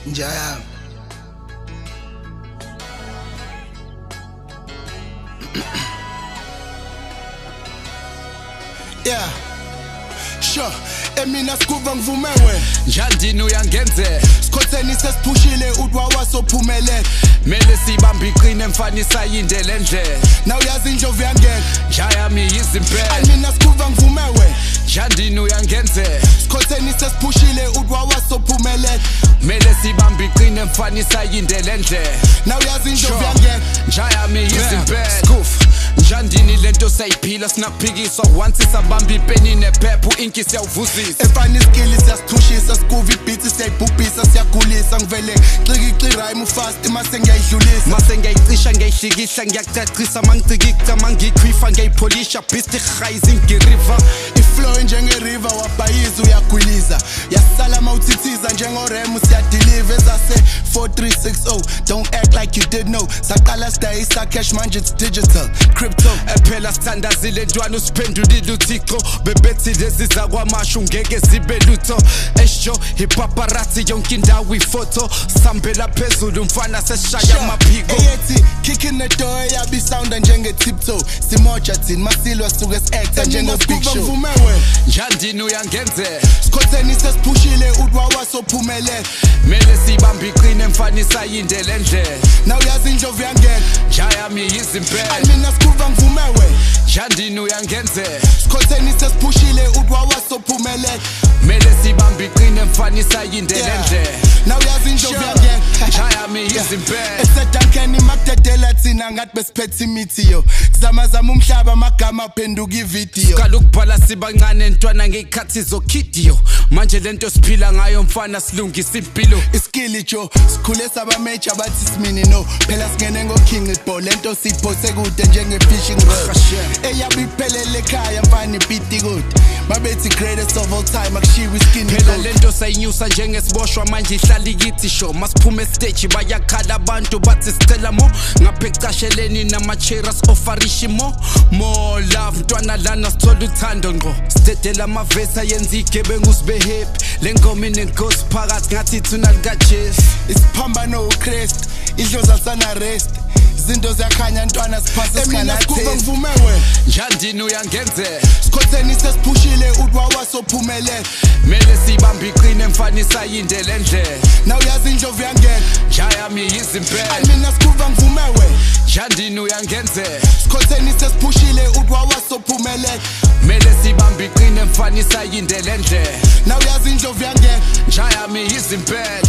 Njaya. Yeah. Sure, emina skuva ngivumewe njandini uyangenze sikhotheni sesiphushile udwa wasophumele mele sibambe iqine mfanisa yindele nje na uyazi indlovu yangena njayami yizimpela mina skuva ngivumewe njandini uyangenze sikhotheni sesiphushile udwa wasophumele mele sibambe iqine mfanisa yindele nje na uyazi indlovu yangena njayami yizimpela njandini lento sayiphila sinaphikiswa once isabamba ipeni nephepha inki siyawuvuzisa efana iskili siyasithushisa skuva ibhithi siyayibhubhisa siyagulisa ngivele xiki rhyme fast mase ngiyayidlulisa mase ngiyayicisha ngiyayihlikihla ngiyacacisa mangicikika mangiyikhwifa ngiyayipholisha beast rising ngiriver iflow njengeriver wabhayiza uyagwiliza yasala mawuthithiza njengorem siyadeliver ezase 4360 don't act like you did know saqala sidayisa cash manje it's digital crypto ephela sithandazile ntwana usiphendulile uthixo bebethi lezi zakwamashu ngeke zibe lutho esho ipaparazzi yonke indawo ifoto sambela phezulu mfana sesishaya amaphiko eyethi kick in the door yabi sound njenge tiptoe simoja thini masilwa suke si-acta njenge big show ngivumewe njandini uyangenze sikhotheni sesiphushile udwa wasophumele mele sibambe iqine mfanisa yindele nje na uyazi indlovu yangena njayami yizimpela mina skuva ngivumewe njandini uyangenze sikhotheni sesiphushile udwa wasophumele mele sibambe iqine mfanisa yindele nje na uyazi indlovu yangena njayami yizimpela esedankeni makudedela thina ngathi besiphethe imithi yo kuzamazama umhlaba amagama aphenduka ividiyo kala ukubhala sibancane ntwana ngey'khathi zokhidiyo manje lento siphila ngayo mfana silungisa impilo iskili jo sikhule sabameja bathi simini no phela singene ngoking ibho lento siyiphose kude njenge-fishing rod eyabe iphelele ekhaya mfana ipiti kude babethi greatest of all time akushiwo iskini phela lento sayinyusa njengesiboshwa manje ihlala ikithi sho masiphume esiteji bayakhala abantu bathi sicela mo ngapha ecasheleni nama-cheras ofarishimo more love ntwana lana sithola uthando ngqo sidedela amavesi ayenza igebengu sibe happy le ngoma inenkosi phakathi ngathi ithuna likajesu isiphambano uChrist idlozi alisanarest izinto ziyakhanya ntwana siphase emina skuva ngivumewe njandini uyangenze sikhotheni sesiphushile udwa wasophumele mele sibambe iqine mfanisa yindele nje na uyazi indlovu yangena njayami yizimpela mina skuva ngivumewe njandini uyangenze sikhotheni sesiphushile udwa wasophumele mele sibambe iqine mfanisa yindele nje na uyazi indlovu yangena njayami yizimpela